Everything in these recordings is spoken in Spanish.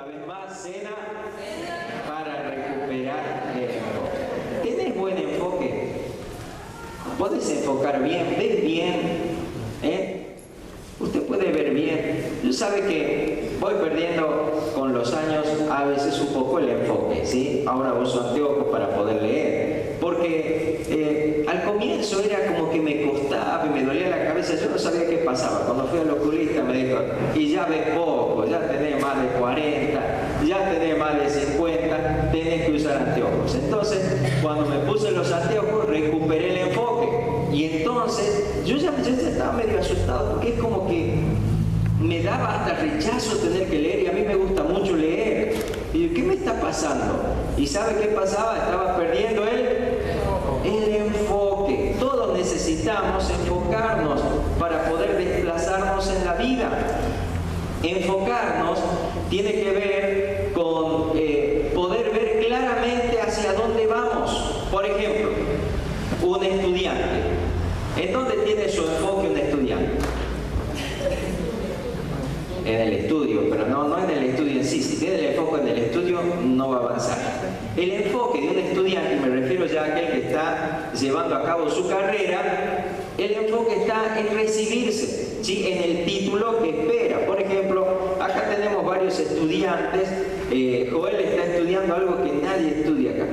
una vez más, cena para recuperar el enfoque. ¿Tenés buen enfoque? ¿Podés enfocar bien? ¿Ves bien? Usted puede ver bien. Yo sabe que voy perdiendo con los años a veces un poco el enfoque, ¿sí? Ahora uso anteojos para poder leer. Porque al comienzo era como que me costaba y me dolía la cabeza. Yo no sabía qué pasaba. Cuando fui al oculista me dijo, y ya ves poco, ya tenés más de 40, ya tenés más de 50, tenés que usar anteojos. Entonces, cuando me puse los anteojos, recuperé el enfoque. Y entonces, yo ya estaba medio asustado, porque es como que me daba hasta rechazo tener que leer, y a mí me gusta mucho leer. Y yo, ¿qué me está pasando? ¿Y sabe qué pasaba? Estaba perdiendo el enfoque. Todos necesitamos enfocarnos para poder desplazarnos en la vida. Enfocarnos tiene que ver con poder ver claramente hacia dónde vamos. Por ejemplo, un estudiante. ¿En dónde tiene su enfoque un estudiante? En el estudio, pero no en el estudio en sí. Si tiene el enfoque en el estudio, no va a avanzar. El enfoque de un estudiante, me refiero ya a aquel que está llevando a cabo su carrera, el enfoque está en recibirse, ¿sí? En el título que espera. Por ejemplo, acá tenemos varios estudiantes. Joel está estudiando algo que nadie estudia acá.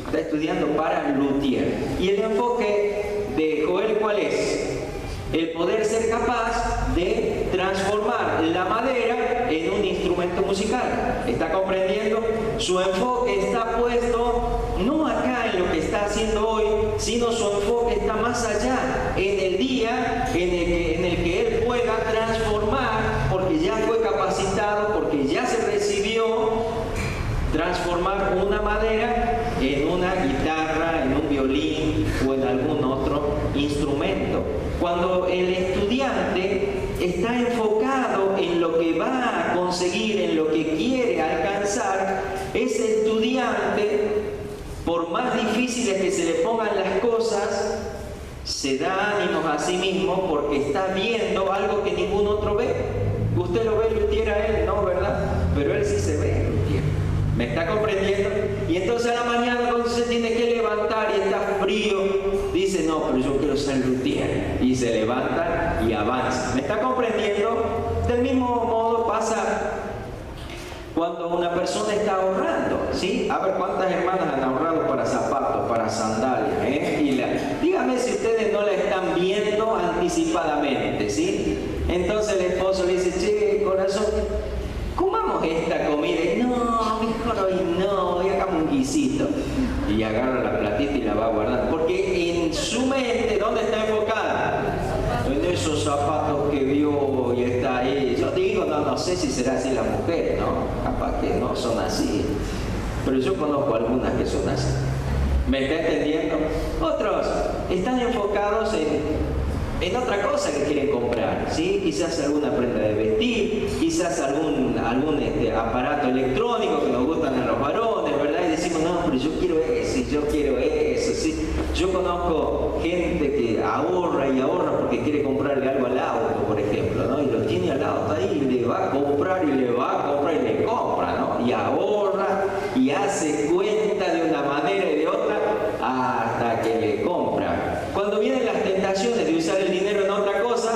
Está estudiando para luthier. Y el enfoque de Joel, ¿cuál es? El poder ser capaz de transformar la madera en un instrumento musical. ¿Está comprendiendo? Su enfoque está puesto no acá en lo que está haciendo hoy, sino su enfoque está más allá, en el día en el que él pueda transformar, porque ya fue capacitado, porque ya se recibió, transformar una madera en una guitarra, en un violín o en algún otro instrumento. Cuando el estudiante está enfocado en lo que va a conseguir, en lo que quiere alcanzar, ese estudiante, por más difíciles que se le pongan las cosas, se da ánimos a sí mismo porque está viendo algo que ningún otro ve. Usted lo ve luthier a él, no, ¿verdad? Pero él sí se ve luthier. ¿Me está comprendiendo? Y entonces a la mañana, cuando se tiene que levantar y está frío, dice, no, pero yo quiero ser luthier. Y se levanta y avanza. ¿Me está comprendiendo? Del mismo modo pasa cuando una persona está ahorrando, ¿sí? A ver, ¿cuántas hermanas han ahorrado para zapatos, para sandalias? Dígame si ustedes no la están viendo anticipadamente, ¿sí? Entonces el esposo le dice, che, corazón, comamos esta comida. Y no, mejor hoy no, hoy hagamos un guisito. Y agarra la platita y la va a guardar. Porque en su mente, ¿dónde está enfocada? En esos zapatos que vio y está ahí. Yo digo, no sé si será así la mujer, ¿no? Capaz que no son así. Pero yo conozco algunas que son así. ¿Me está entendiendo? Otros están enfocados en otra cosa que quieren comprar, ¿sí? Quizás alguna prenda de vestir, quizás algún aparato electrónico que nos gustan a los varones, ¿verdad? Y decimos, no, pero yo quiero eso, y yo quiero eso, ¿sí? Yo conozco gente que ahorra y ahorra porque quiere comprarle algo al auto, por ejemplo, ¿no? Y lo tiene al auto ahí y le va a comprar y le va a comprar y le compra, ¿no? Y ahorra y hace cuenta de una manera y de otra hasta que le compra. Cuando vienen las tentaciones de usar el dinero en otra cosa,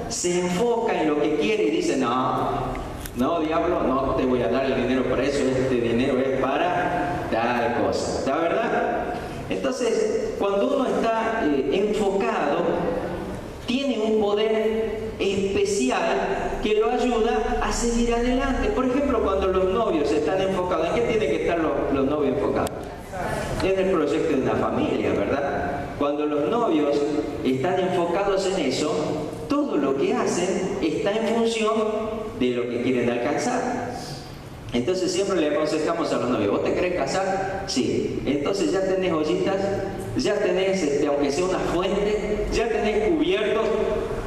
se enfoca en lo que quiere y dice, no, diablo, no te voy a dar el dinero para eso, este dinero es para tal cosa, ¿la verdad? Entonces, cuando uno está enfocado, tiene un poder especial que lo ayuda a seguir adelante. Por ejemplo, cuando los novios están enfocados, ¿en qué tienen que estar los novios enfocados? En el proyecto de una familia, ¿verdad? Cuando los novios están enfocados en eso, todo lo que hacen está en función de lo que quieren alcanzar. Entonces siempre le aconsejamos a los novios, ¿vos te querés casar? Sí. Entonces ya tenés ollitas, ya tenés, aunque sea una fuente, ya tenés cubiertos,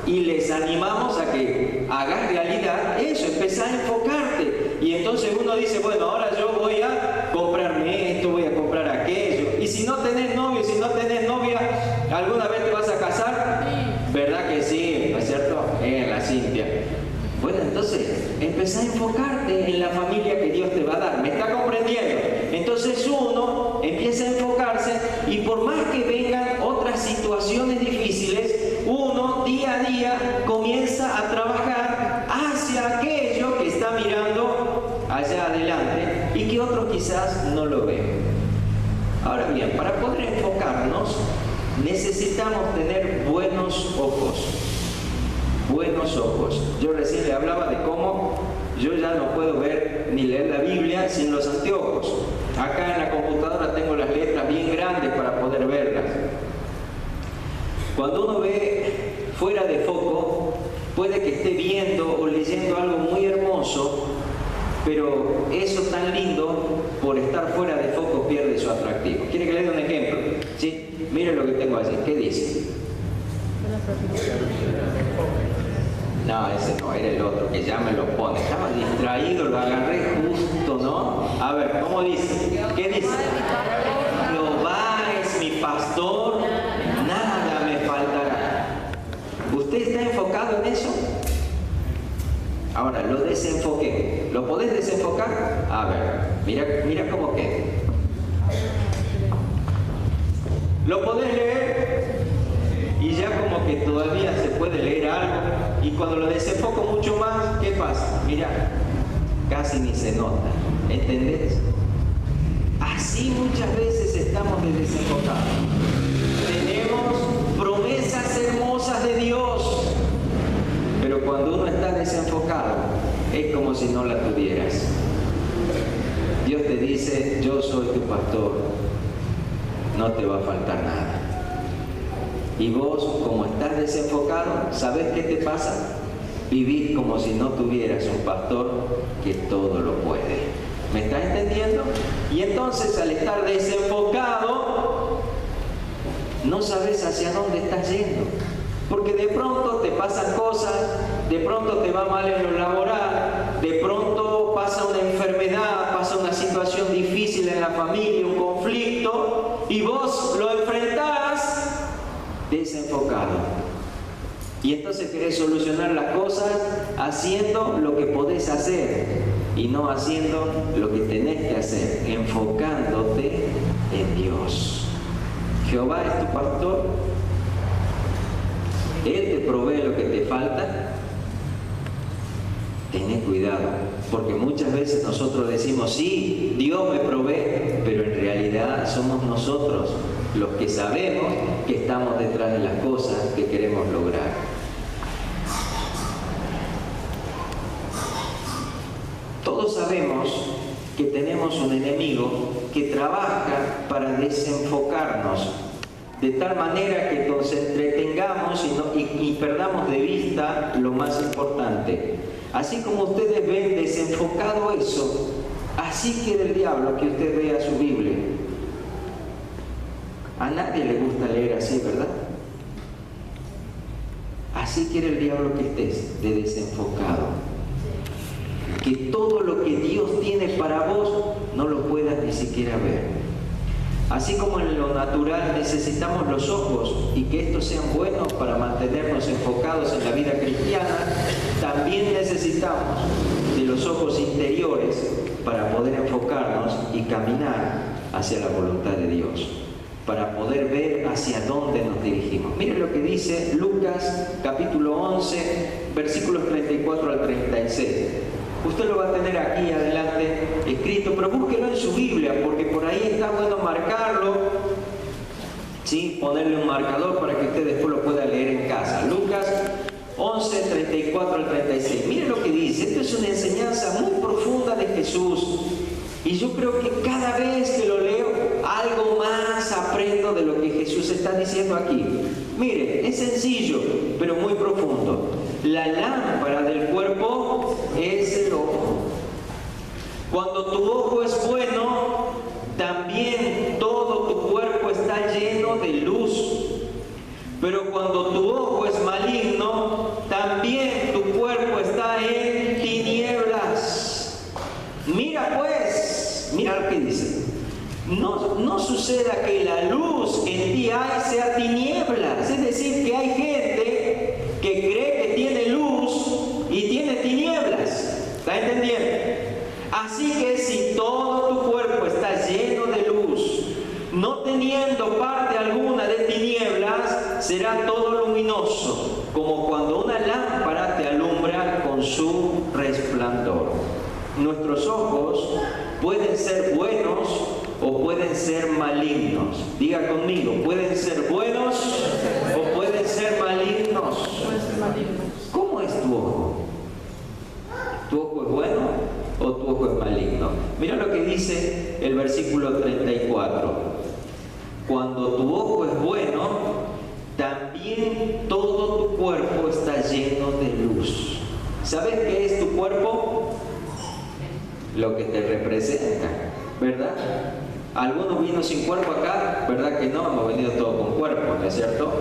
y les animamos a que hagas realidad eso, empezá a enfocarte. Y entonces uno dice, bueno, ahora yo voy a comprarme esto, voy a comprar aquello. Y si no tenés novio, si no tenés novia, ¿alguna vez te vas a casar? ¿Verdad que sí? ¿No es cierto? La Cintia. Bueno, entonces empezá a enfocarte en la familia que Dios te va a dar. ¿Me está comprendiendo? Entonces uno empieza a enfocarse y por más que vengan otras situaciones difíciles, uno día a día comienza a trabajar hacia aquello que está mirando allá adelante y que otros quizás no lo ven. Ahora bien, para poder enfocarnos necesitamos tener buenos ojos. Buenos ojos. Yo recién le hablaba de cómo yo ya no puedo ver ni leer la Biblia sin los anteojos. Acá en la computadora tengo las letras bien grandes para poder verlas. Cuando uno ve fuera de foco, puede que esté viendo o leyendo algo muy hermoso, pero eso tan lindo, por estar fuera de foco, pierde su atractivo. ¿Quiere que le dé un ejemplo? ¿Sí? Mire lo que tengo allí. ¿Qué dice? No, ese no, era el otro, que ya me lo pone. Estaba distraído, lo agarré justo, ¿no? A ver, ¿cómo dice? ¿Qué dice? Jehová es mi pastor, nada me faltará. ¿Usted está enfocado en eso? Ahora, lo desenfoqué. ¿Lo podés desenfocar? A ver, mira cómo queda. ¿Lo podés leer? Y ya como que todavía se puede leer algo. Y cuando lo desenfoco mucho más, ¿qué pasa? Mira, casi ni se nota. ¿Entendés? Así muchas veces estamos desenfocados. Tenemos promesas hermosas de Dios, pero cuando uno está desenfocado, es como si no la tuvieras. Dios te dice, yo soy tu pastor, no te va a faltar nada. Y vos, como estás desenfocado, ¿sabés qué te pasa? Vivís como si no tuvieras un pastor que todo lo puede. ¿Me estás entendiendo? Y entonces, al estar desenfocado, no sabes hacia dónde estás yendo. Porque de pronto te pasan cosas, de pronto te va mal en lo laboral, de pronto pasa una enfermedad, pasa una situación difícil en la familia, un conflicto, y vos lo enfrentás desenfocado. Y entonces querés solucionar las cosas haciendo lo que podés hacer y no haciendo lo que tenés que hacer, enfocándote en Dios. Jehová es tu pastor, Él te provee lo que te falta. Tened cuidado, porque muchas veces nosotros decimos, sí, Dios me provee, pero en realidad somos nosotros los que sabemos que estamos detrás de las cosas que queremos lograr. Todos sabemos que tenemos un enemigo que trabaja para desenfocarnos, de tal manera que nos entretengamos y perdamos de vista lo más importante. Así como ustedes ven desenfocado eso, así quiere el diablo que usted vea su Biblia. A nadie le gusta leer así, ¿verdad? Así quiere el diablo que estés, de desenfocado. Que todo lo que Dios tiene para vos no lo puedas ni siquiera ver. Así como en lo natural necesitamos los ojos y que estos sean buenos para mantenernos enfocados en la vida cristiana, también necesitamos de los ojos interiores para poder enfocarnos y caminar hacia la voluntad de Dios, para poder ver hacia dónde nos dirigimos. Miren lo que dice Lucas capítulo 11, versículos 34 al 36. Usted lo va a tener aquí adelante escrito, pero búsquelo en su Biblia, porque por ahí está bueno marcarlo, ¿sí? Ponerle un marcador para que usted después lo pueda leer en casa. Lucas 11, 34 al 36. Miren lo que dice. Esto es una enseñanza muy profunda de Jesús. Y yo creo que cada vez que lo leo, algo más aprendo de lo que Jesús está diciendo aquí. Mire, es sencillo, pero muy profundo. La lámpara del cuerpo es el ojo. Cuando tu ojo es bueno, también todo tu cuerpo está lleno de luz. Pero cuando tu ojo es maligno, también tu cuerpo está en tinieblas. Mira pues, mira lo que dice. No suceda que la luz que en ti hay sea tinieblas. Es decir, que hay gente que cree que tiene luz y tiene tinieblas. será todo luminoso, como cuando una lámpara te alumbra con su resplandor. Nuestros ojos pueden ser buenos o pueden ser malignos. Diga conmigo, pueden ser buenos o pueden ser malignos. ¿Cómo es tu ojo? ¿Tu ojo es bueno o tu ojo es maligno? Mira lo que dice el versículo 34. Cuando tu ojo es bueno, también todo tu cuerpo está lleno de luz. ¿Sabes qué es tu cuerpo? Lo que te representa, ¿verdad? Algunos vino sin cuerpo acá, ¿verdad que no? Hemos venido todos con cuerpo, ¿no es cierto?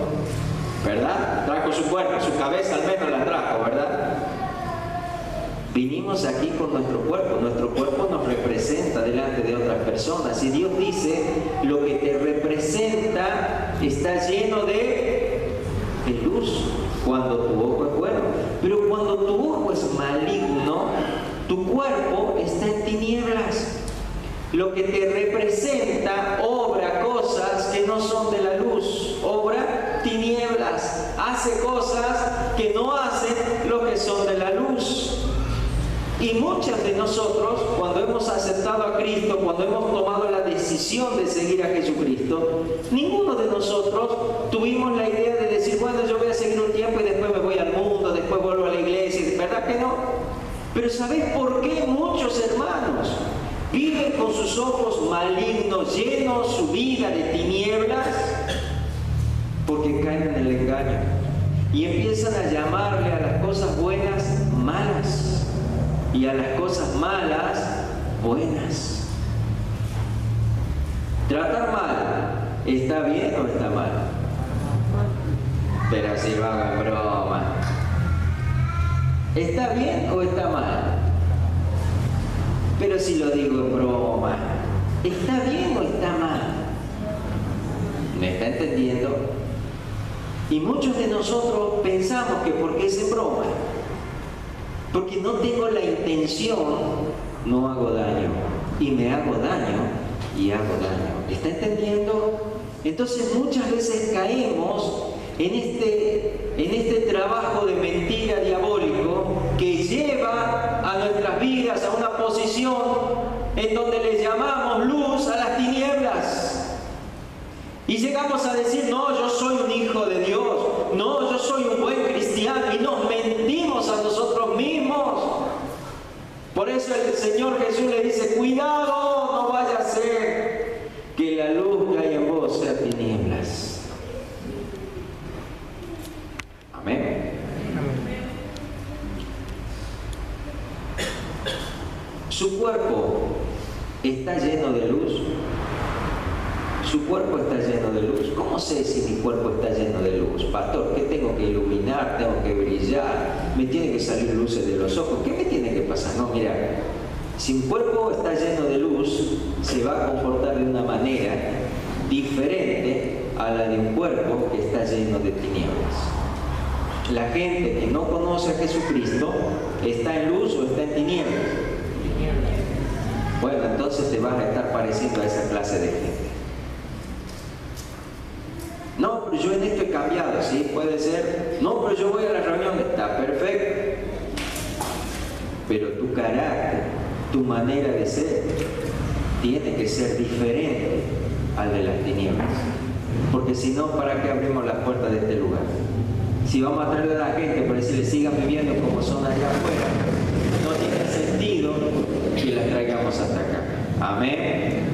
¿Verdad? Trajo su cuerpo, su cabeza al menos la trajo, ¿verdad? Vinimos aquí con nuestro cuerpo nos representa delante de otras personas. Y Dios dice, lo que te representa está lleno de luz cuando tu ojo es bueno. Pero cuando tu ojo es maligno, tu cuerpo está en tinieblas. Lo que te representa obra cosas que no son de la luz, obra tinieblas, hace cosas que no hacen lo que son de la luz. Y muchos de nosotros, cuando hemos aceptado a Cristo, cuando hemos tomado la decisión de seguir a Jesucristo, ninguno de nosotros tuvimos la idea de decir, bueno, yo voy a seguir un tiempo y después me voy al mundo, después vuelvo a la iglesia, ¿verdad que no? Pero ¿sabéis por qué muchos hermanos viven con sus ojos malignos, llenos su vida de tinieblas? Porque caen en el engaño y empiezan a llamarle a las cosas buenas malas y a las cosas malas buenas. Tratar mal, ¿está bien o está mal? Pero si lo hago en broma. ¿Está bien o está mal? Pero si lo digo en broma, ¿está bien o está mal? ¿Me está entendiendo? Y muchos de nosotros pensamos que porque es en broma, porque no tengo la intención, no hago daño. Y me hago daño y hago daño. ¿Está entendiendo? Entonces muchas veces caemos en este trabajo de mentira diabólico que lleva a nuestras vidas a una posición en donde le llamamos luz a las tinieblas. Y llegamos a decir, no, yo soy un hijo de Dios, no, yo soy un buen cristiano, y nos mentimos a nosotros mismos. Por eso el Señor Jesús le dice, cuidado, no vaya a ser que la luz que hay en vos sea tinieblas. Amén. Su cuerpo está lleno de luz. Su cuerpo está lleno de luz. ¿Cómo sé si mi cuerpo está lleno de luz? Pastor, ¿qué tengo que iluminar? ¿Tengo que brillar? ¿Me tiene que salir luces de los ojos? ¿Qué me tiene que pasar? No, mira, si un cuerpo está lleno de luz, se va a comportar de una manera diferente a la de un cuerpo que está lleno de tinieblas. La gente que no conoce a Jesucristo, ¿está en luz o está en tinieblas? Bueno, entonces te vas a estar pareciendo a esa clase de gente. No, pero yo en esto he cambiado, ¿sí? Puede ser. No, pero yo voy a la reunión, está perfecto. Pero tu carácter, tu manera de ser, tiene que ser diferente al de las tinieblas. Porque si no, ¿para qué abrimos las puertas de este lugar? Si vamos a traer a la gente para decirle sigan viviendo como son allá afuera, no tiene sentido que las traigamos hasta acá. Amén.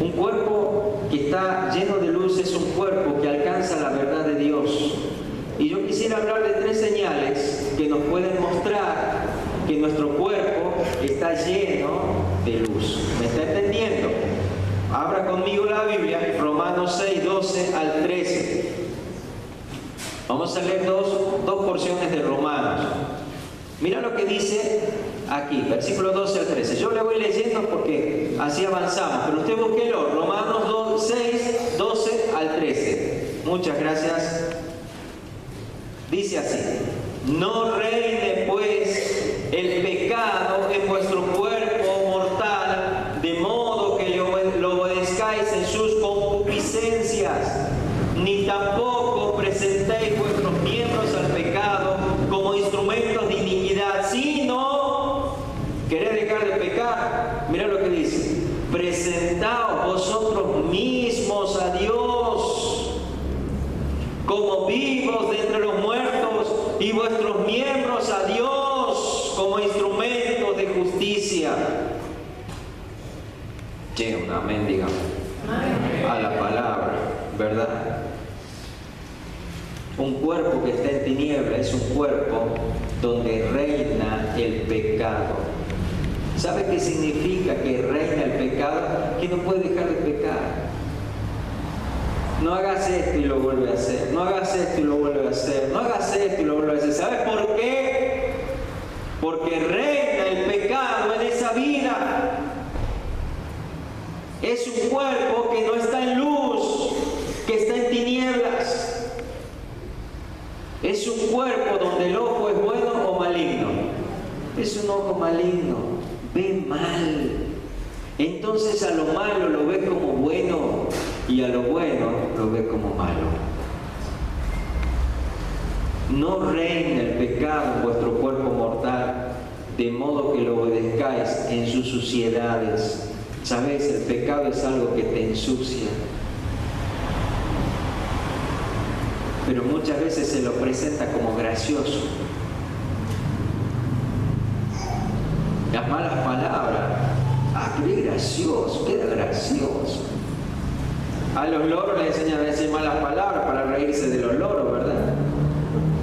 Un cuerpo que está lleno de luz es un cuerpo que alcanza la verdad de Dios. Y yo quisiera hablar de 3 señales que nos pueden mostrar que nuestro cuerpo está lleno de luz. ¿Me está entendiendo? Abra conmigo la Biblia, Romanos 6, 12 al 13. Vamos a leer dos porciones de Romanos. Mira lo que dice aquí, versículo 12 al 13. Yo le voy leyendo porque así avanzamos, pero usted búsquelo, Romanos 6, 12 al 13. Muchas gracias. Dice así: no reine pues el pecado en vuestro cuerpo mortal, de modo que lo obedezcáis en sus concupiscencias, ni tampoco como vivos de entre los muertos, y vuestros miembros a Dios como instrumentos de justicia. Che, un amén, digamos, a la palabra, ¿verdad? Un cuerpo que está en tinieblas es un cuerpo donde reina el pecado. ¿Sabe qué significa que reina el pecado? Que no puede dejar de pecar. No hagas esto y lo vuelve a hacer. No hagas esto y lo vuelve a hacer. No hagas esto y lo vuelve a hacer. ¿Sabes por qué? Porque reina el pecado en esa vida. Es un cuerpo que no está en luz, que está en tinieblas. Es un cuerpo donde el ojo es bueno o maligno. Es un ojo maligno, ve mal. Entonces a lo malo lo ve como bueno y a lo bueno lo ve como malo. No reina el pecado en vuestro cuerpo mortal, de modo que lo obedezcáis en sus suciedades. ¿Sabes? El pecado es algo que te ensucia. Pero muchas veces se lo presenta como gracioso. Las malas palabras, qué gracioso, queda gracioso. A los loros les enseñan a decir malas palabras para reírse de los loros, ¿verdad?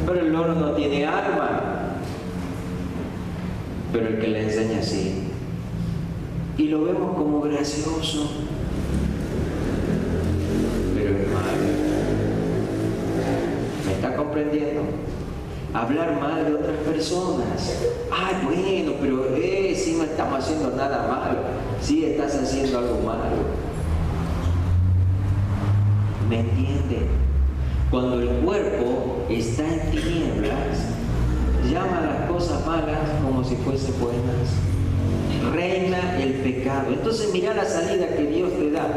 Pero el loro no tiene alma. Pero el que le enseña sí. Y lo vemos como gracioso. Pero es malo. ¿Me está comprendiendo? Hablar mal de otras personas. Ay, bueno, pero si no estamos haciendo nada malo. Sí, estás haciendo algo malo. ¿Me entienden? Cuando el cuerpo está en tinieblas, llama a las cosas malas como si fuesen buenas. Reina el pecado. Entonces mira la salida que Dios te da.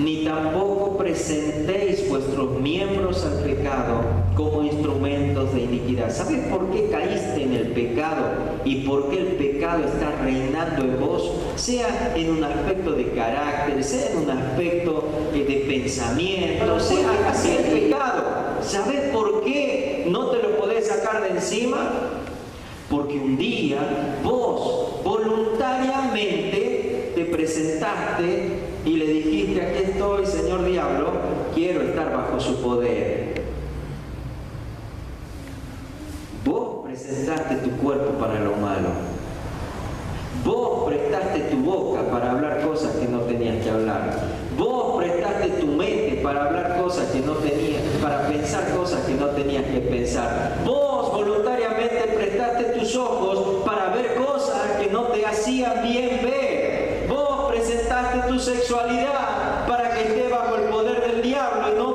Ni tampoco presentéis vuestros miembros al pecado como instrumentos de iniquidad. ¿Sabes por qué caíste en el pecado y por qué el pecado está reinando en vos? Sea en un aspecto de carácter, sea en un aspecto de pensamiento, sea así el pecado. ¿Sabes por qué no te lo podés sacar de encima? Porque un día vos voluntariamente te presentaste y le dijiste: aquí estoy, señor diablo, quiero estar bajo su poder. Vos presentaste tu cuerpo para lo malo. Vos prestaste tu boca para hablar cosas que no tenías que hablar. Vos prestaste tu mente para hablar cosas que no tenías, para pensar cosas que no tenías que pensar. Vos voluntariamente prestaste tus ojos para ver cosas que no te hacían bien ver. Vos presentaste tu sexualidad para que esté bajo el poder del diablo y no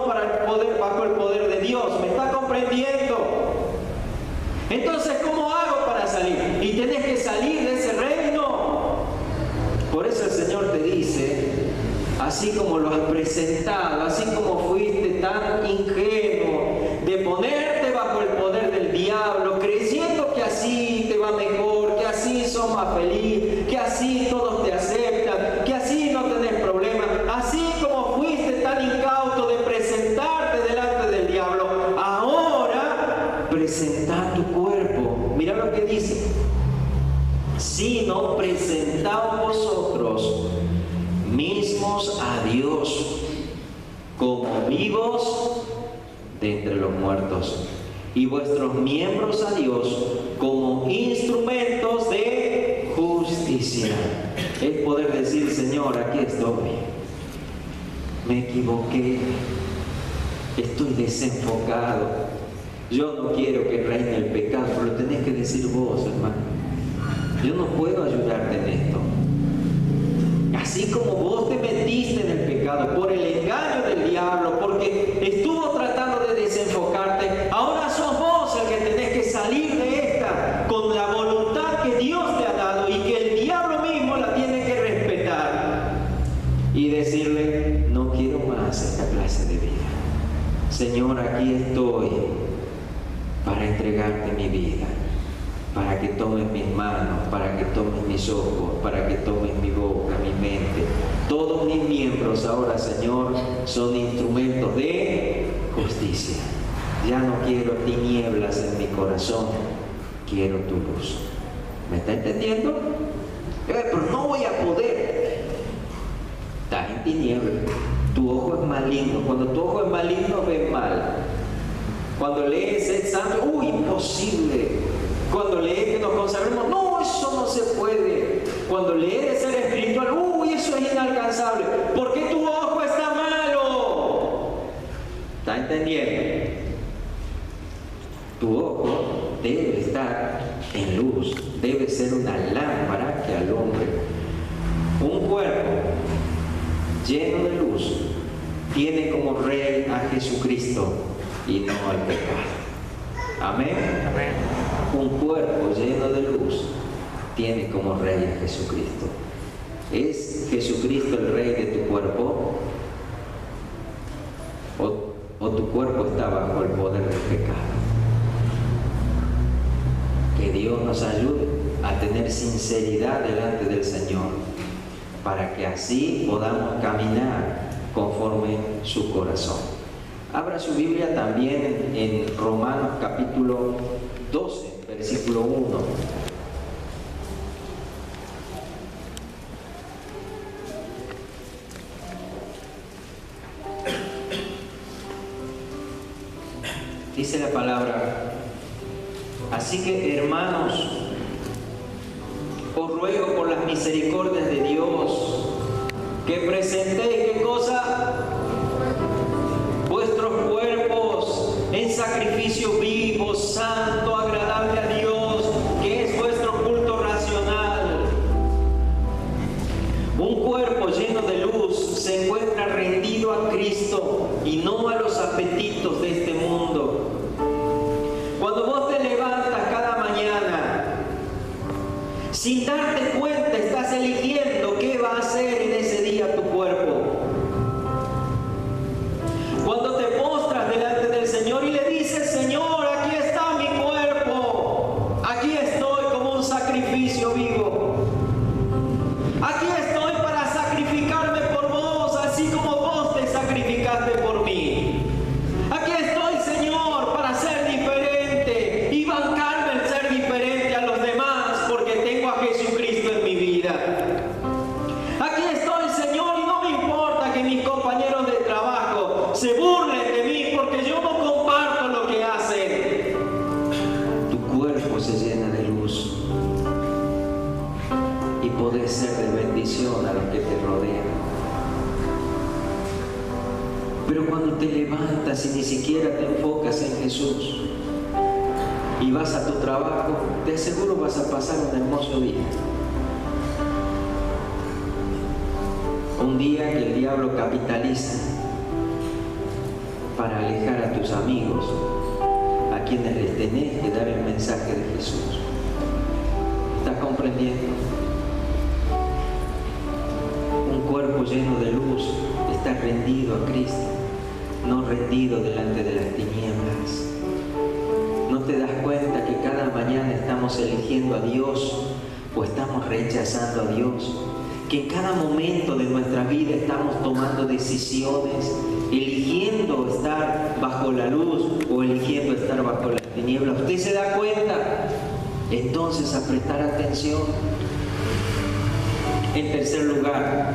bajo el poder de Dios. ¿Me está comprendiendo? Entonces, ¿cómo hago para salir? Y tenés que salir de ese reino. Por eso el Señor te dice: así como lo has presentado, así como fuiste tan ingenuo de ponerte bajo el poder del diablo, creyendo que así te va mejor, que así sos más feliz, que así todos te aceptan, que así no tenés problemas, así como fuiste tan incauto de presentarte delante del diablo, ahora presentá tu cuerpo. Mira lo que dice: sino presentaos vosotros mismos a Dios como vivos de entre los muertos, y vuestros miembros a Dios como instrumentos de justicia. Es poder decir: Señor, aquí estoy, me equivoqué, estoy desenfocado, yo no quiero que reine el pecado. Pero lo tenés que decir vos, hermano. Yo no puedo ayudarte en esto. Así como vos te metiste en el pecado por el engaño del diablo, porque estuvo tratando de desenfocarte, ahora sos vos el que tenés que salir de esta con la voluntad que Dios te ha dado y que el diablo mismo la tiene que respetar y decirle: no quiero más esta clase de vida. Señor, aquí estoy para entregarte mi vida, para que tomes mis manos, para que tomes mis ojos, para que tomes mi boca, mi mente. Todos mis miembros ahora, Señor, son instrumentos de justicia. Ya no quiero tinieblas en mi corazón, quiero tu luz. ¿Me está entendiendo? Pero no voy a poder. Estás en tinieblas. Tu ojo es maligno. Cuando tu ojo es maligno, ves mal. Cuando lees el santo, ¡uy, imposible! Cuando lees que nos consagremos, no, eso no se puede. Cuando lees de ser espiritual, ¡uy, eso es inalcanzable! ¿Por qué tu ojo está malo? ¿Está entendiendo? Tu ojo debe estar en luz, debe ser una lámpara que alumbre. Un cuerpo lleno de luz tiene como rey a Jesucristo y no al pecado. Amén. Amén. Un cuerpo lleno de luz tiene como rey a Jesucristo. ¿Es Jesucristo el rey de tu cuerpo? ¿O tu cuerpo está bajo el poder del pecado? Que Dios nos ayude a tener sinceridad delante del Señor, para que así podamos caminar conforme su corazón. Abra su Biblia también en Romanos capítulo 12, versículo 1. Dice la palabra: así que, hermanos, os ruego por las misericordias de Dios que presentéis, ¿qué cosa? Vuestros cuerpos en sacrificio vivo, santo, agradable a Dios, que es vuestro culto racional. Un cuerpo lleno de luz se encuentra rendido a Cristo y no a los apetitos de este mundo. Cuando vos te levantas cada mañana, sin darte cuenta, estás eligiendo qué va a hacer en ese día tu cuerpo. Cuando te postras delante del Señor y le dices: Señor, aquí está mi cuerpo, aquí estoy como un sacrificio vivo, aquí estoy para sacrificarme por vos, así como vos te sacrificaste por mí. Aquí estoy, Señor, para ser diferente y bancarme el ser diferente a los demás, porque tengo a Jesucristo en mi vida. Aquí estoy, Señor, y no me importa que mis compañeros de trabajo se burlen de mí, porque yo no comparto lo que hacen. Tu cuerpo se llena de luz y podés ser de bendición a los que te rodean. Pero cuando te levantas y ni siquiera te enfocas en Jesús y vas a tu trabajo, te aseguro vas a pasar un hermoso día. Un día que el diablo capitaliza para alejar a tus amigos, a quienes les tenés que dar el mensaje de Jesús. ¿Estás comprendiendo? Un cuerpo lleno de luz está rendido a Cristo, no rendido delante de las tinieblas. ¿No te das cuenta que cada mañana estamos eligiendo a Dios o estamos rechazando a Dios? Que en cada momento de nuestra vida estamos tomando decisiones, eligiendo estar bajo la luz o eligiendo estar bajo las tinieblas. ¿Usted se da cuenta? Entonces, a prestar atención. En tercer lugar,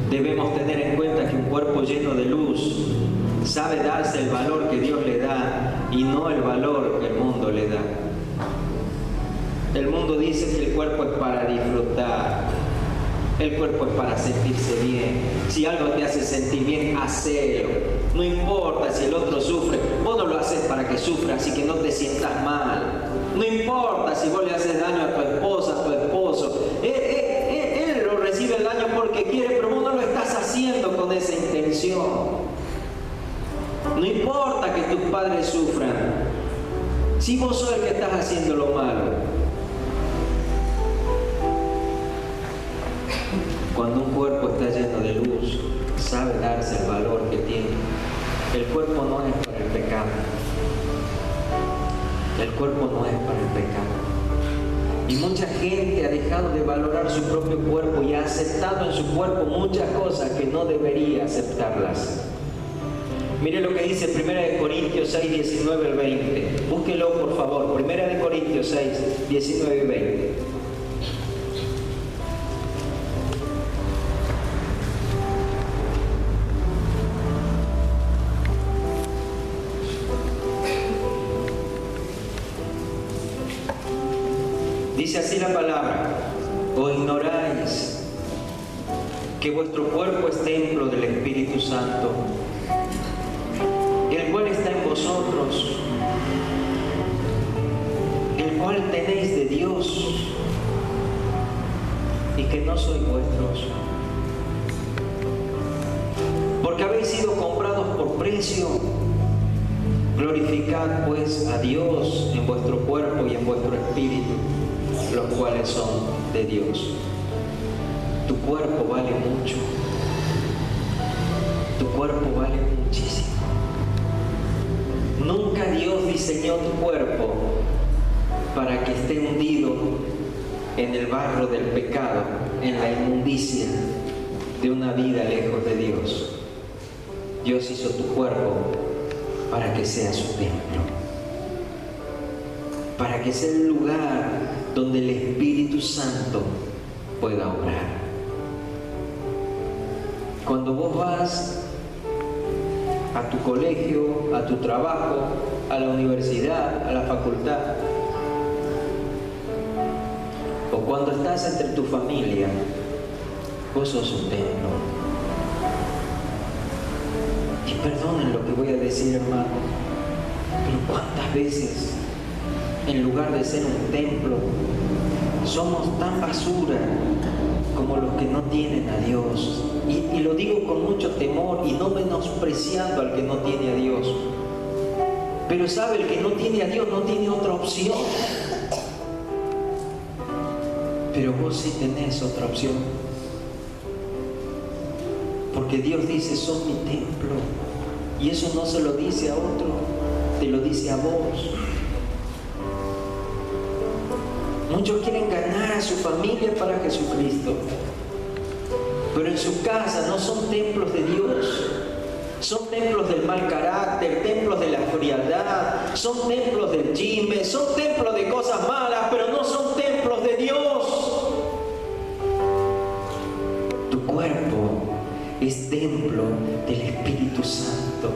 debemos tener en cuenta que un cuerpo lleno de luz sabe darse el valor que Dios le da y no el valor que el mundo le da. El mundo dice que el cuerpo es para disfrutar, el cuerpo es para sentirse bien. Si algo te hace sentir bien, hacelo. No importa si el otro sufre, vos no lo haces para que sufra, así que no te sientas mal. No importa si vos le haces daño a tu esposa, a tu esposo. Él lo recibe el daño porque quiere, pero vos no lo estás haciendo con esa intención. No importa que tus padres sufran, si vos sos el que estás haciendo lo malo. Cuando un cuerpo está lleno de luz, sabe darse el valor que tiene. El cuerpo no es para el pecado. El cuerpo no es para el pecado. Y mucha gente ha dejado de valorar su propio cuerpo y ha aceptado en su cuerpo muchas cosas que no debería aceptarlas. Mire lo que dice 1 Corintios 6, 19 al 20. Búsquelo por favor. 1 Corintios 6, 19 y 20. Dice así la palabra: ¿o ignoráis que vuestro cuerpo es templo del Espíritu Santo, el cual está en vosotros, el cual tenéis de Dios, y que no sois vuestros? Porque habéis sido comprados por precio. Glorificad pues a Dios en vuestro cuerpo y en vuestro espíritu, los cuales son de Dios. Tu cuerpo vale mucho. Tu cuerpo vale muchísimo. Nunca Dios diseñó tu cuerpo para que esté hundido en el barro del pecado, en la inmundicia de una vida lejos de Dios. Dios hizo tu cuerpo para que sea su templo, para que sea el lugar donde el Espíritu Santo pueda obrar. Cuando vos vas a tu colegio, a tu trabajo, a la universidad, a la facultad, o cuando estás entre tu familia, vos sos un templo. Y perdonen lo que voy a decir, hermano, pero ¿cuántas veces, en lugar de ser un templo, somos tan basura como los que no tienen a Dios? Y lo digo con mucho temor y no menospreciando al que no tiene a Dios. Pero sabe, el que no tiene a Dios no tiene otra opción. Pero vos sí tenés otra opción. Porque Dios dice: son mi templo. Y eso no se lo dice a otro, te lo dice a vos. Muchos quieren ganar a su familia para Jesucristo, pero en su casa no son templos de Dios. Son templos del mal carácter, templos de la frialdad, son templos del chisme, son templos de cosas malas, pero no son templos de Dios. Tu cuerpo es templo del Espíritu Santo.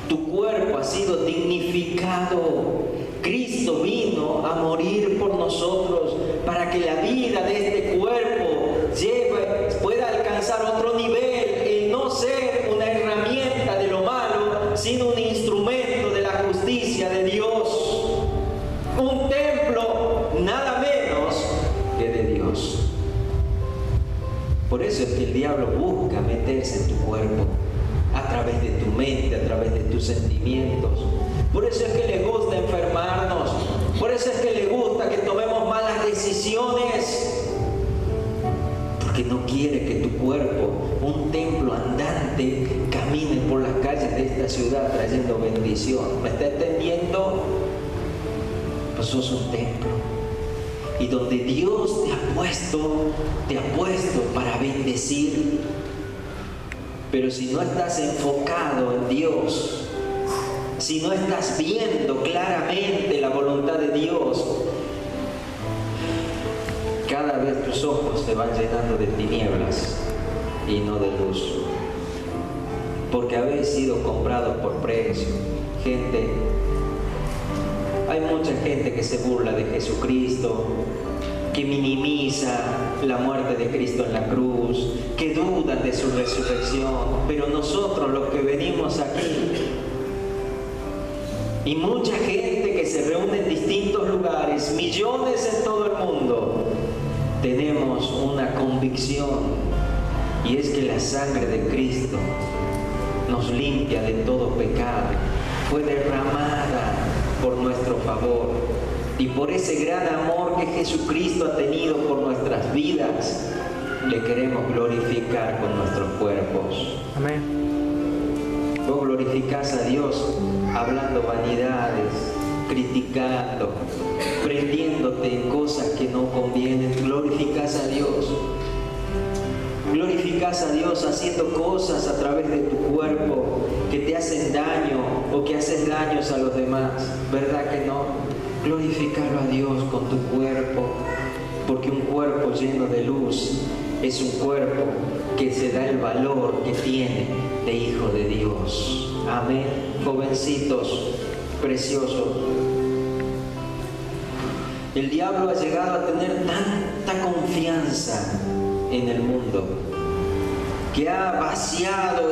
Tu cuerpo ha sido dignificado. Cristo vino a morir por nosotros para que la vida de este cuerpo pueda alcanzar otro nivel, el no ser una herramienta de lo malo, sino un instrumento de la justicia de Dios. Un templo nada menos que de Dios. Por eso es que el diablo busca meterse en tu cuerpo, a través de tu mente, a través de tus sentimientos. Por eso es que le gusta enfermarnos. Por eso es que le gusta que tomemos malas decisiones. Porque no quiere que tu cuerpo, un templo andante, camine por las calles de esta ciudad trayendo bendición. ¿Me está entendiendo? Pues sos un templo. Y donde Dios te ha puesto para bendecir. Pero si no estás enfocado en Dios, si no estás viendo claramente la voluntad de Dios, cada vez tus ojos se van llenando de tinieblas y no de luz. Porque habéis sido comprados por precio. Gente, hay mucha gente que se burla de Jesucristo, que minimiza la muerte de Cristo en la cruz, que dudan de su resurrección. Pero nosotros, los que venimos aquí, y mucha gente que se reúne en distintos lugares, millones en todo el mundo, tenemos una convicción, y es que la sangre de Cristo nos limpia de todo pecado. Fue derramada por nuestro favor. Y por ese gran amor que Jesucristo ha tenido por nuestras vidas, le queremos glorificar con nuestros cuerpos. Amén. Vos glorificás a Dios hablando vanidades, criticando, prendiéndote en cosas que no convienen. Glorificas a Dios. Glorificas a Dios haciendo cosas a través de tu cuerpo que te hacen daño o que haces daños a los demás. ¿Verdad que no? Glorificarlo a Dios con tu cuerpo, porque un cuerpo lleno de luz es un cuerpo que se da el valor que tiene de hijo de Dios. Amén. Jovencitos preciosos, el diablo ha llegado a tener tanta confianza en el mundo que ha vaciado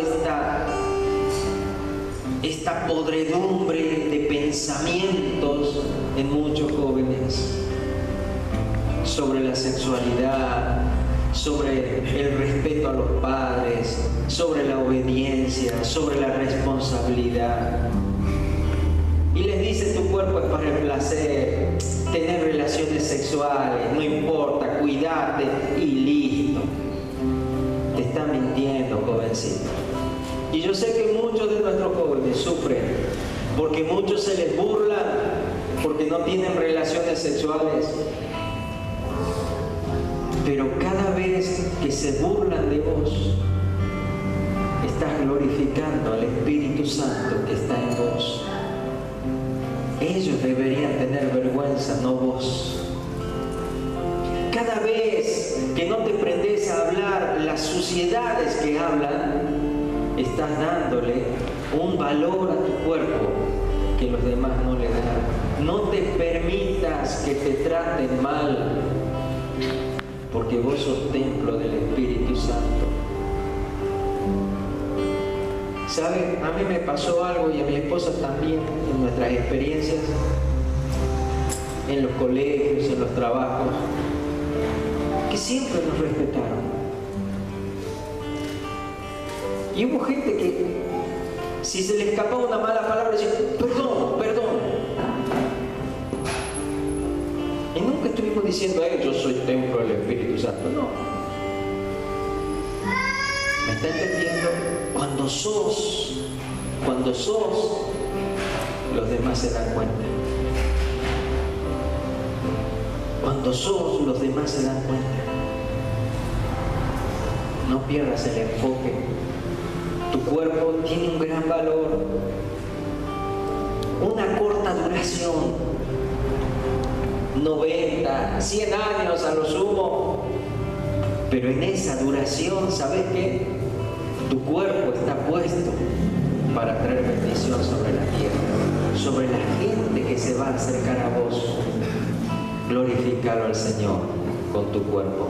esta podredumbre de pensamientos en muchos jóvenes sobre la sexualidad, sobre el respeto a los padres, sobre la obediencia, sobre la responsabilidad. Y les dice: tu cuerpo es para el placer, tener relaciones sexuales, no importa, cuídate y listo. Te están mintiendo, jovencito. Y yo sé que muchos de nuestros jóvenes sufren porque muchos se les burlan porque no tienen relaciones sexuales. Pero cada vez que se burlan de vos, estás glorificando al Espíritu Santo que está en vos. Ellos deberían tener vergüenza, no vos. Cada vez que no te prendes a hablar las suciedades que hablan, estás dándole un valor a tu cuerpo que los demás no le dan. No te permitas que te traten mal, porque vos sos templo del Espíritu Santo. ¿Sabe? A mí me pasó algo y a mi esposa también en nuestras experiencias, en los colegios, en los trabajos, que siempre nos respetaron. Y hubo gente que, si se le escapaba una mala palabra, decía: perdón, perdón. Y nunca estuvimos diciendo: yo soy templo del Espíritu Santo. No. ¿Me está entendiendo? Cuando sos, los demás se dan cuenta. Cuando sos, los demás se dan cuenta. No pierdas el enfoque. Tu cuerpo tiene un gran valor, una corta duración, 90, 100 años a lo sumo, pero en esa duración, ¿sabes qué? Tu cuerpo está puesto para traer bendición sobre la tierra, sobre la gente que se va a acercar a vos. Glorificalo al Señor con tu cuerpo.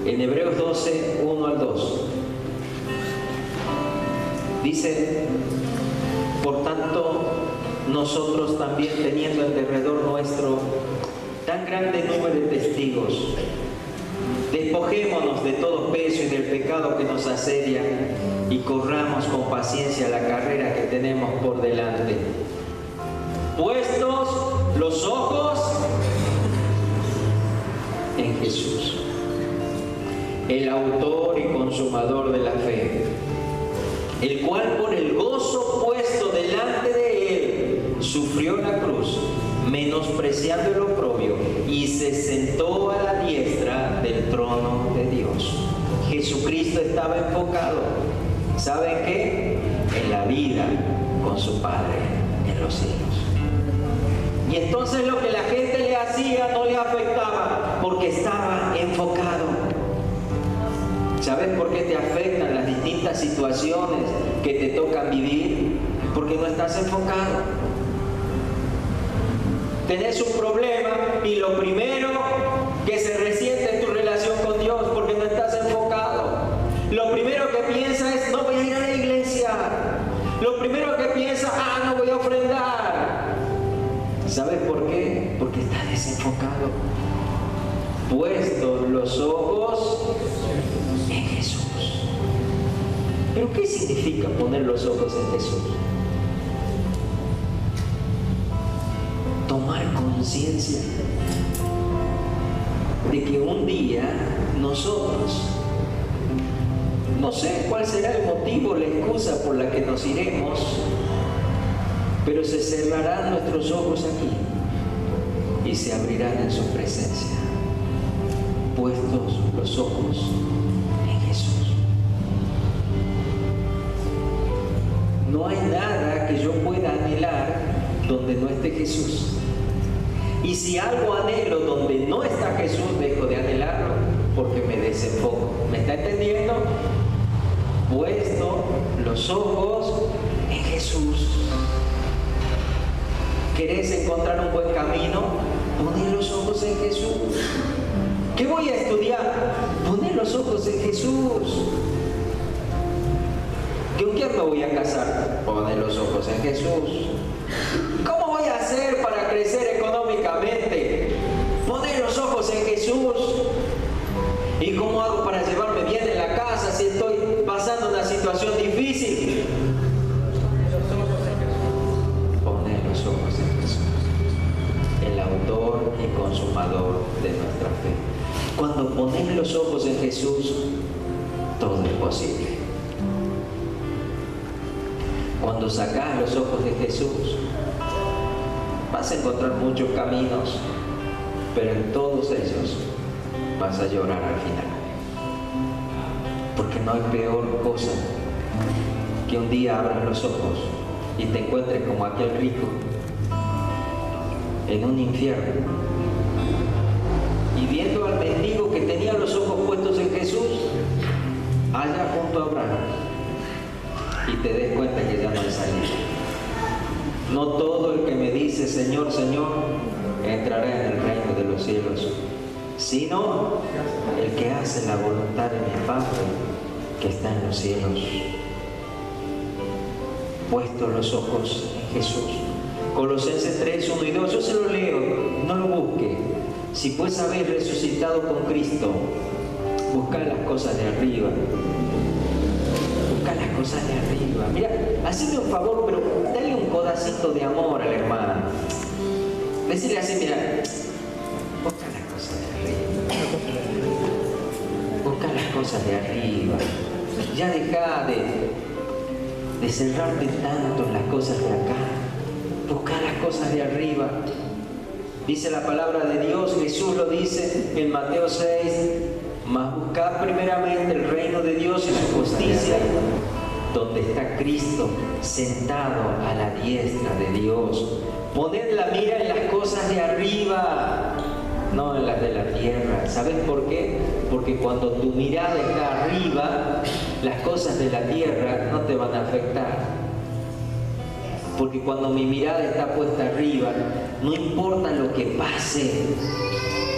En Hebreos 12, 1 al 2, dice: por tanto, nosotros también, teniendo en derredor nuestro tan grande número de testigos, despojémonos de todo peso y del pecado que nos asedia y corramos con paciencia la carrera que tenemos por delante. Puestos los ojos en Jesús, el autor y consumador de la fe, el cual por el gozo puesto delante de él sufrió la cruz, menospreciando el oprobio, y se sentó a la diestra del trono de Dios. Jesucristo estaba enfocado, ¿saben qué? En la vida con su Padre en los cielos. Y entonces lo que la gente le hacía no le afectaba, porque estaba enfocado. ¿Sabes por qué te afectan las distintas situaciones que te tocan vivir? Porque no estás enfocado. Tenés un problema y lo primero que se resiente es tu relación con Dios, porque no estás enfocado. Lo primero que piensas es: no voy a ir a la iglesia. Lo primero que piensas: no voy a ofrendar. ¿Sabes por qué? Porque estás desenfocado. Puestos los ojos en Jesús. ¿Pero qué significa poner los ojos en Jesús? Tomar conciencia de que un día nosotros, no sé cuál será el motivo, la excusa por la que nos iremos, pero se cerrarán nuestros ojos aquí y se abrirán en su presencia, puestos los ojos en Jesús. No hay nada que yo pueda anhelar donde no esté Jesús. Y si algo anhelo donde no está Jesús, dejo de anhelarlo porque me desenfoco. ¿Me está entendiendo? Puesto los ojos en Jesús. ¿Querés encontrar un buen camino? Poné los ojos en Jesús. ¿Qué voy a estudiar? Poné los ojos en Jesús. ¿Con quién me voy a casar? Poné los ojos en Jesús. ¿Cómo voy a hacer para crecer económicamente? Poné los ojos en Jesús. ¿Y cómo hago para llevarme bien en la casa si estoy pasando una situación difícil? Poné los ojos en Jesús, el autor y consumador de nuestra fe. Cuando ponés los ojos en Jesús, todo es posible. Cuando sacás los ojos de Jesús, vas a encontrar muchos caminos, pero en todos ellos vas a llorar al final. Porque no hay peor cosa que un día abras los ojos y te encuentres como aquel rico en un infierno y viendo al mendigo que tenía los ojos puestos en Jesús allá junto a Abraham, y te des cuenta que ya no hay salida. No todo el que me dice Señor, Señor entrará en el reino de los cielos, sino el que hace la voluntad de mi Padre que está en los cielos. Puesto los ojos en Jesús. Colosenses 3, 1 y 2, yo se lo leo, no lo busque. Si pues habéis resucitado con Cristo, buscad las cosas de arriba. Buscad las cosas de arriba. Mira, hacedme un favor, pero dale un codacito de amor a la hermana. Decirle así, mira, busca las cosas de arriba. Busca las cosas de arriba. Ya deja de centrarte tanto en las cosas de acá. Busca las cosas de arriba. Dice la palabra de Dios, Jesús lo dice en Mateo 6, mas buscad primeramente el reino de Dios y su justicia, donde está Cristo sentado a la diestra de Dios. Poned la mira en las cosas de arriba, no en las de la tierra. ¿Sabes por qué? Porque cuando tu mirada está arriba, las cosas de la tierra no te van a afectar. Porque cuando mi mirada está puesta arriba, no importa lo que pase,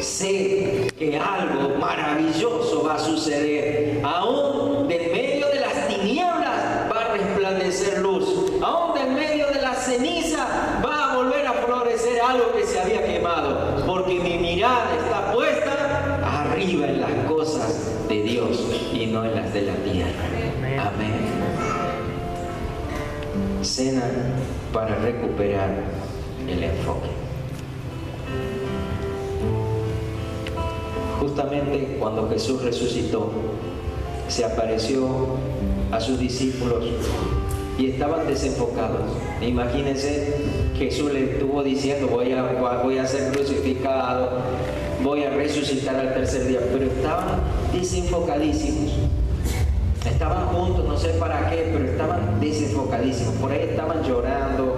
sé que algo maravilloso va a suceder. Aún de medio de las tinieblas va a resplandecer luz. Aún de medio de la ceniza va a volver a florecer algo que se había quemado. Porque mi mirada está puesta arriba en las cosas de Dios y no en las de la tierra. Amén. Cena para recuperar el enfoque. Justamente cuando Jesús resucitó, se apareció a sus discípulos y estaban desenfocados. Imagínense, Jesús le estuvo diciendo, voy a ser crucificado, voy a resucitar al tercer día, pero estaban desenfocadísimos. Estaban juntos, no sé para qué, pero estaban desenfocadísimos. Por ahí estaban llorando,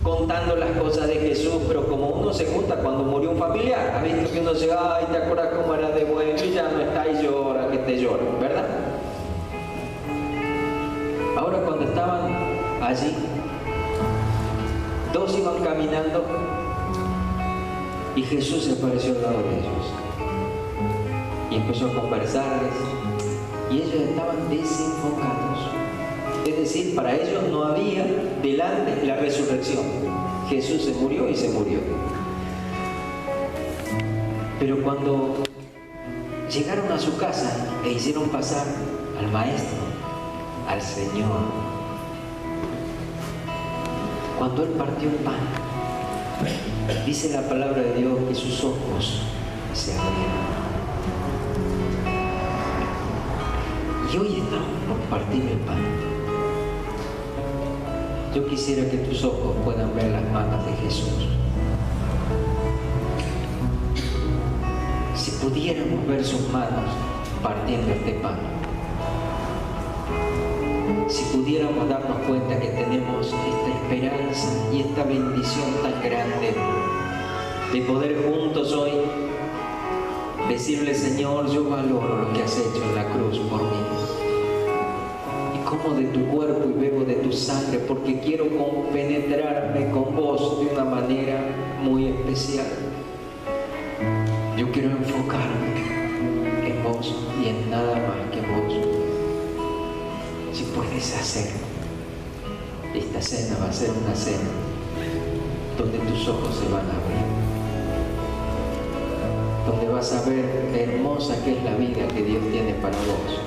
contando las cosas de Jesús, pero como uno se junta cuando murió un familiar, ha visto que uno se va, ay, ¿te acuerdas cómo era de bueno? Y ya no está y llora, que te llora, ¿verdad? Ahora cuando estaban allí, dos iban caminando y Jesús se apareció al lado de ellos y empezó a conversarles. Y ellos estaban desenfocados. Es decir, para ellos no había delante la resurrección. Jesús se murió y se murió. Pero cuando llegaron a su casa e hicieron pasar al Maestro, al Señor, cuando Él partió el pan, dice la palabra de Dios que sus ojos se abrieron. Y hoy estamos por partir el pan. Yo quisiera que tus ojos puedan ver las manos de Jesús. Si pudiéramos ver sus manos partiendo este pan, si pudiéramos darnos cuenta que tenemos esta esperanza y esta bendición tan grande de poder juntos hoy decirle: Señor, yo valoro lo que has hecho en la cruz por mí, y como de tu cuerpo y bebo de tu sangre, porque quiero compenetrarme con vos de una manera muy especial. Yo quiero enfocarme en vos y en nada más que vos. Si puedes hacer, esta cena va a ser una cena donde tus ojos se van a abrir, donde vas a ver hermosa que es la vida que Dios tiene para vos,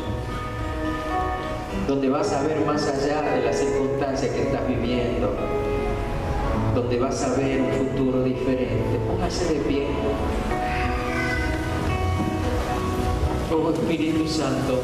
donde vas a ver más allá de las circunstancias que estás viviendo, donde vas a ver un futuro diferente. Póngase de pie. Oh Espíritu Santo,